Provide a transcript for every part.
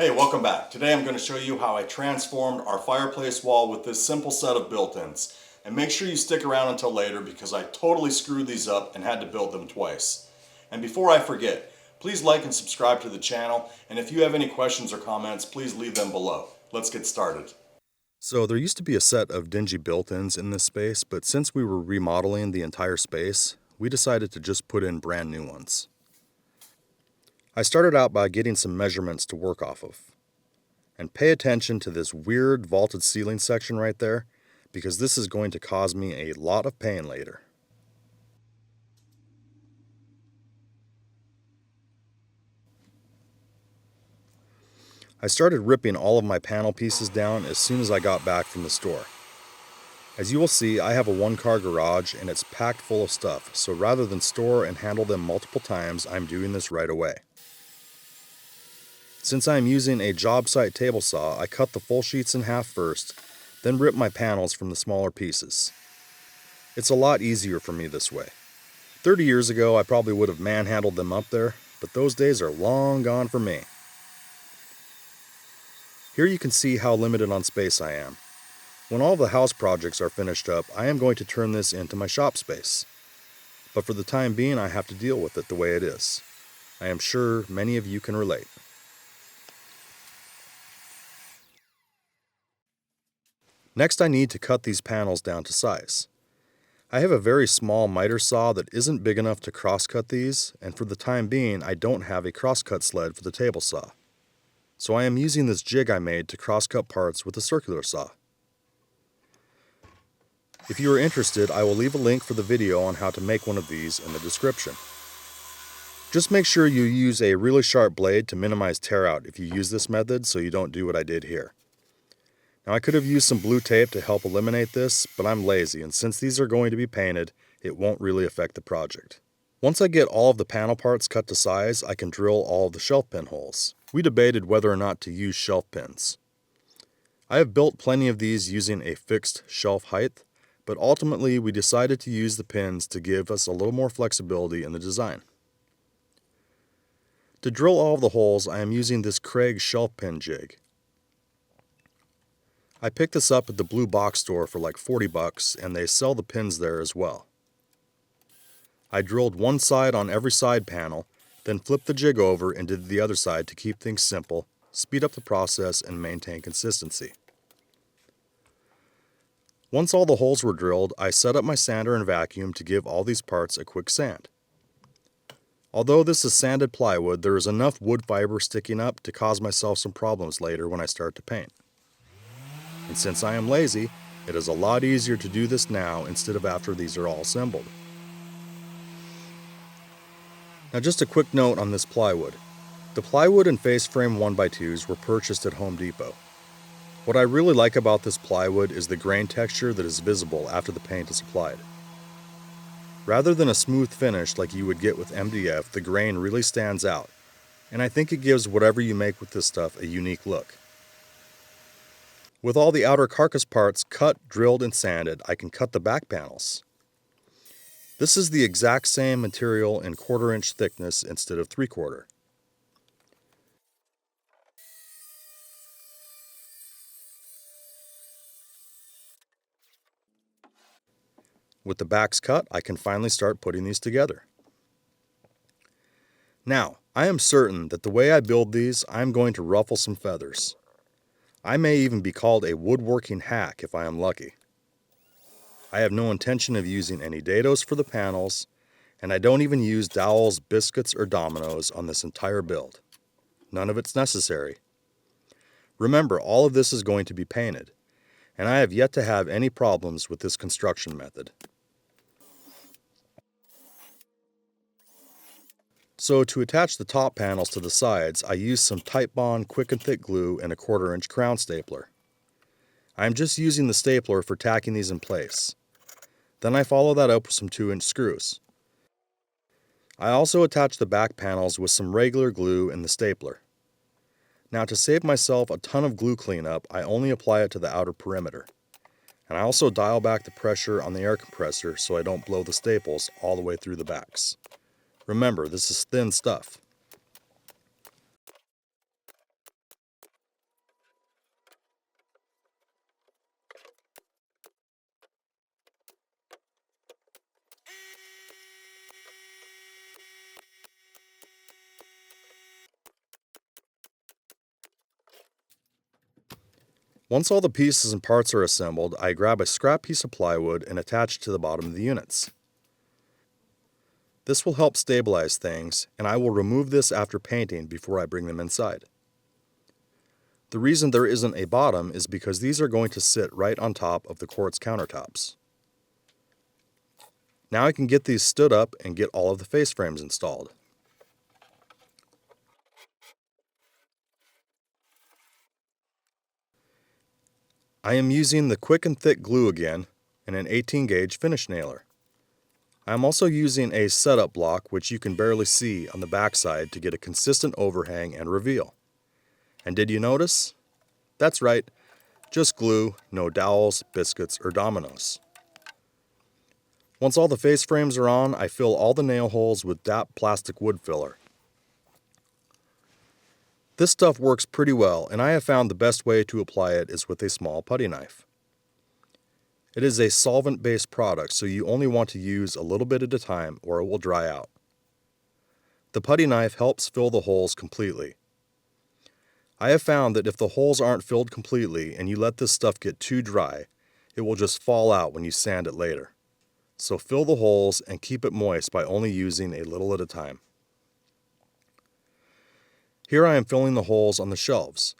Hey, welcome back. Today I'm going to show you how I transformed our fireplace wall with this simple set of built-ins. And make sure you stick around until later because I totally screwed these up and had to build them twice. And before I forget, please like and subscribe to the channel, and if you have any questions or comments, please leave them below. Let's get started. So there used to be a set of dingy built-ins in this space, but since we were remodeling the entire space, we decided to just put in brand new ones. I started out by getting some measurements to work off of. And pay attention to this weird vaulted ceiling section right there, because this is going to cause me a lot of pain later. I started ripping all of my panel pieces down as soon as I got back from the store. As you will see, I have a one-car garage and it's packed full of stuff, so rather than store and handle them multiple times, I'm doing this right away. Since I'm using a job site table saw, I cut the full sheets in half first, then rip my panels from the smaller pieces. It's a lot easier for me this way. 30 years ago, I probably would have manhandled them up there, but those days are long gone for me. Here you can see how limited on space I am. When all the house projects are finished up, I am going to turn this into my shop space. But for the time being, I have to deal with it the way it is. I am sure many of you can relate. Next, I need to cut these panels down to size. I have a very small miter saw that isn't big enough to crosscut these, and for the time being, I don't have a crosscut sled for the table saw. So I am using this jig I made to crosscut parts with a circular saw. If you are interested, I will leave a link for the video on how to make one of these in the description. Just make sure you use a really sharp blade to minimize tear out if you use this method so you don't do what I did here. Now I could have used some blue tape to help eliminate this, but I'm lazy, and since these are going to be painted, it won't really affect the project. Once I get all of the panel parts cut to size, I can drill all of the shelf pin holes. We debated whether or not to use shelf pins. I have built plenty of these using a fixed shelf height, but ultimately we decided to use the pins to give us a little more flexibility in the design. To drill all of the holes, I am using this Craig shelf pin jig. I picked this up at the blue box store for like 40 bucks, and they sell the pins there as well. I drilled one side on every side panel, then flipped the jig over and did the other side to keep things simple, speed up the process, and maintain consistency. Once all the holes were drilled, I set up my sander and vacuum to give all these parts a quick sand. Although this is sanded plywood, there is enough wood fiber sticking up to cause myself some problems later when I start to paint. And since I am lazy, it is a lot easier to do this now instead of after these are all assembled. Now just a quick note on this plywood. The plywood and face frame 1x2s were purchased at Home Depot. What I really like about this plywood is the grain texture that is visible after the paint is applied. Rather than a smooth finish like you would get with MDF, the grain really stands out, and I think it gives whatever you make with this stuff a unique look. With all the outer carcass parts cut, drilled, and sanded, I can cut the back panels. This is the exact same material in 1/4 inch thickness instead of 3/4. With the backs cut, I can finally start putting these together. Now, I am certain that the way I build these, I'm going to ruffle some feathers. I may even be called a woodworking hack if I am lucky. I have no intention of using any dados for the panels, and I don't even use dowels, biscuits, or dominoes on this entire build. None of it's necessary. Remember, all of this is going to be painted, and I have yet to have any problems with this construction method. So to attach the top panels to the sides, I used some Titebond quick and thick glue and a 1/4 inch crown stapler. I am just using the stapler for tacking these in place. Then I follow that up with some 2-inch screws. I also attach the back panels with some regular glue and the stapler. Now to save myself a ton of glue cleanup, I only apply it to the outer perimeter. And I also dial back the pressure on the air compressor so I don't blow the staples all the way through the backs. Remember, this is thin stuff. Once all the pieces and parts are assembled, I grab a scrap piece of plywood and attach it to the bottom of the units. This will help stabilize things, and I will remove this after painting before I bring them inside. The reason there isn't a bottom is because these are going to sit right on top of the quartz countertops. Now I can get these stood up and get all of the face frames installed. I am using the quick and thick glue again and an 18 gauge finish nailer. I am also using a setup block which you can barely see on the backside to get a consistent overhang and reveal. And did you notice? That's right, just glue, no dowels, biscuits, or dominoes. Once all the face frames are on, I fill all the nail holes with DAP plastic wood filler. This stuff works pretty well, and I have found the best way to apply it is with a small putty knife. It is a solvent-based product, so you only want to use a little bit at a time or it will dry out. The putty knife helps fill the holes completely. I have found that if the holes aren't filled completely and you let this stuff get too dry, it will just fall out when you sand it later. So fill the holes and keep it moist by only using a little at a time. Here I am filling the holes on the shelves.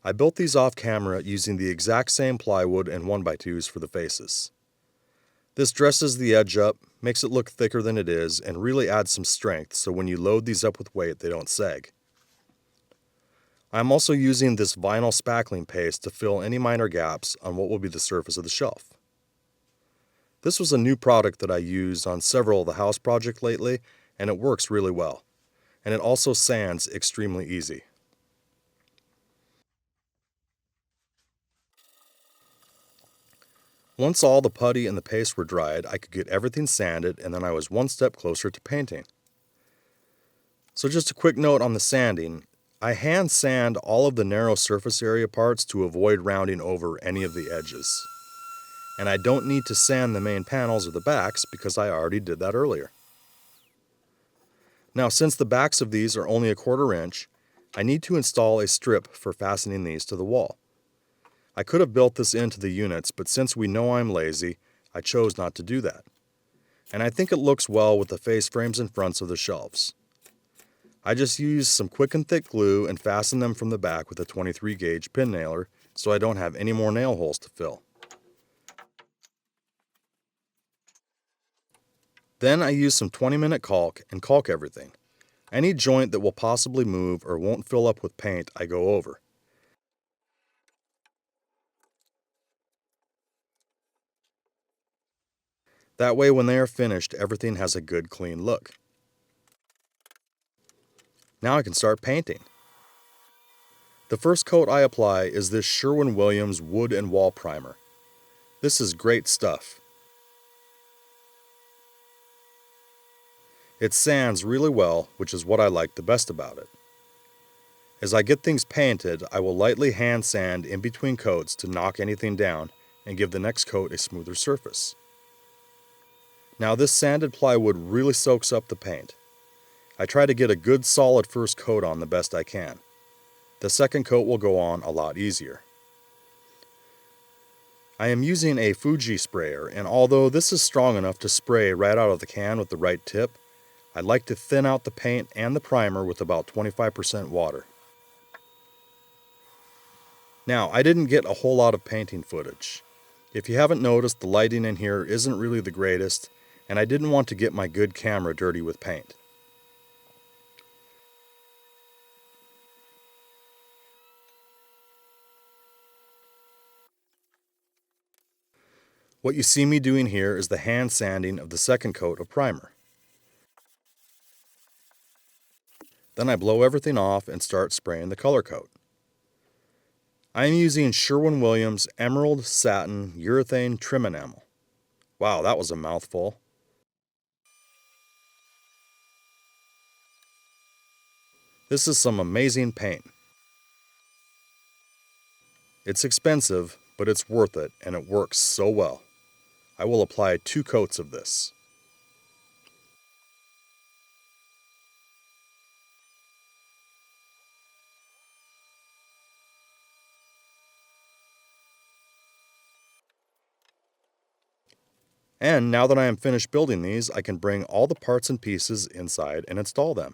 I built these off camera using the exact same plywood and 1x2s for the faces. This dresses the edge up, makes it look thicker than it is, and really adds some strength so when you load these up with weight they don't sag. I'm also using this vinyl spackling paste to fill any minor gaps on what will be the surface of the shelf. This was a new product that I used on several of the house projects lately, and it works really well. And it also sands extremely easy. Once all the putty and the paste were dried, I could get everything sanded, and then I was one step closer to painting. So just a quick note on the sanding. I hand sand all of the narrow surface area parts to avoid rounding over any of the edges. And I don't need to sand the main panels or the backs because I already did that earlier. Now, since the backs of these are only 1/4 inch, I need to install a strip for fastening these to the wall. I could have built this into the units, but since we know I'm lazy, I chose not to do that. And I think it looks well with the face frames and fronts of the shelves. I just used some quick and thick glue and fastened them from the back with a 23 gauge pin nailer so I don't have any more nail holes to fill. Then I use some 20-minute caulk and caulk everything. Any joint that will possibly move or won't fill up with paint I go over. That way when they are finished, everything has a good clean look. Now I can start painting. The first coat I apply is this Sherwin-Williams wood and wall primer. This is great stuff. It sands really well, which is what I like the best about it. As I get things painted, I will lightly hand sand in between coats to knock anything down and give the next coat a smoother surface. Now this sanded plywood really soaks up the paint. I try to get a good solid first coat on the best I can. The second coat will go on a lot easier. I am using a Fuji sprayer, and although this is strong enough to spray right out of the can with the right tip, I like to thin out the paint and the primer with about 25% water. Now, I didn't get a whole lot of painting footage. If you haven't noticed, the lighting in here isn't really the greatest, and I didn't want to get my good camera dirty with paint. What you see me doing here is the hand sanding of the second coat of primer. Then I blow everything off and start spraying the color coat. I am using Sherwin-Williams Emerald Satin Urethane Trim Enamel. Wow, that was a mouthful. This is some amazing paint. It's expensive, but it's worth it, and it works so well. I will apply 2 coats of this. And now that I am finished building these, I can bring all the parts and pieces inside and install them.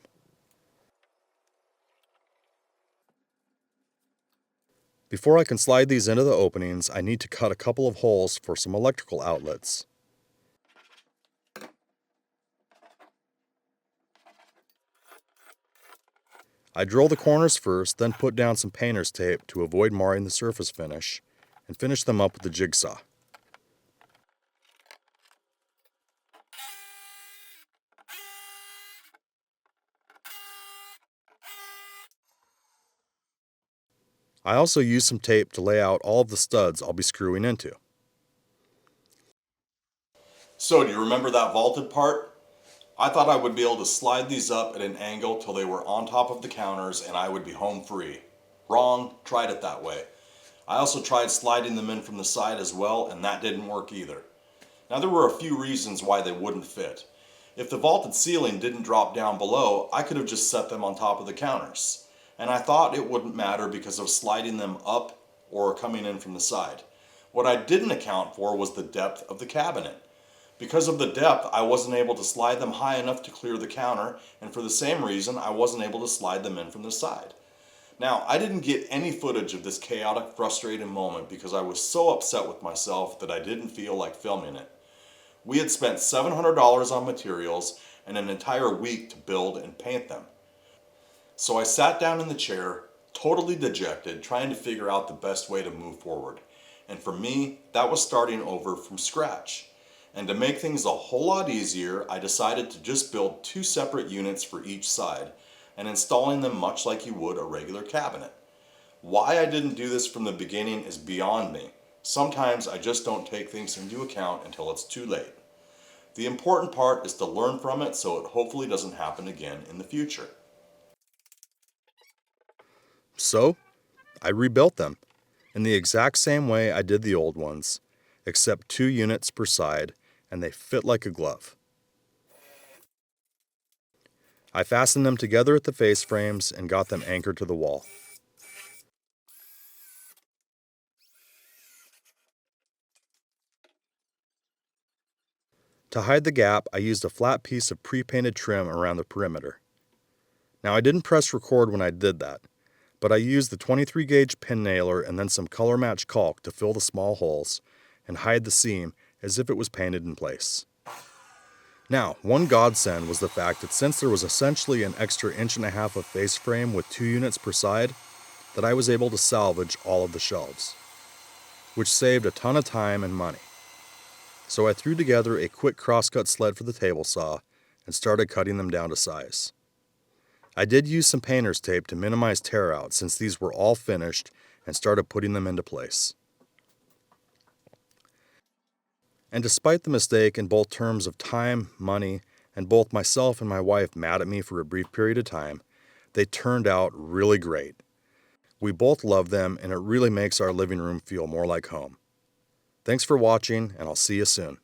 Before I can slide these into the openings, I need to cut a couple of holes for some electrical outlets. I drill the corners first, then put down some painter's tape to avoid marring the surface finish, and finish them up with the jigsaw. I also use some tape to lay out all of the studs I'll be screwing into. So, do you remember that vaulted part? I thought I would be able to slide these up at an angle till they were on top of the counters and I would be home free. Wrong, tried it that way. I also tried sliding them in from the side as well, and that didn't work either. Now, there were a few reasons why they wouldn't fit. If the vaulted ceiling didn't drop down below, I could have just set them on top of the counters. And I thought it wouldn't matter because of sliding them up or coming in from the side. What I didn't account for was the depth of the cabinet. Because of the depth, I wasn't able to slide them high enough to clear the counter, and for the same reason, I wasn't able to slide them in from the side. Now, I didn't get any footage of this chaotic, frustrating moment because I was so upset with myself that I didn't feel like filming it. We had spent $700 on materials and an entire week to build and paint them. So I sat down in the chair, totally dejected, trying to figure out the best way to move forward. And for me, that was starting over from scratch. And to make things a whole lot easier, I decided to just build 2 separate units for each side and installing them much like you would a regular cabinet. Why I didn't do this from the beginning is beyond me. Sometimes I just don't take things into account until it's too late. The important part is to learn from it so it hopefully doesn't happen again in the future. So, I rebuilt them in the exact same way I did the old ones, except 2 units per side, and they fit like a glove. I fastened them together at the face frames and got them anchored to the wall. To hide the gap, I used a flat piece of pre-painted trim around the perimeter. Now, I didn't press record when I did that, but I used the 23 gauge pin nailer and then some color match caulk to fill the small holes and hide the seam as if it was painted in place. Now, one godsend was the fact that since there was essentially an extra 1.5 inches of face frame with 2 units per side, that I was able to salvage all of the shelves, which saved a ton of time and money. So I threw together a quick crosscut sled for the table saw and started cutting them down to size. I did use some painter's tape to minimize tear out since these were all finished and started putting them into place. And despite the mistake in both terms of time, money, and both myself and my wife mad at me for a brief period of time, they turned out really great. We both love them and it really makes our living room feel more like home. Thanks for watching, and I'll see you soon.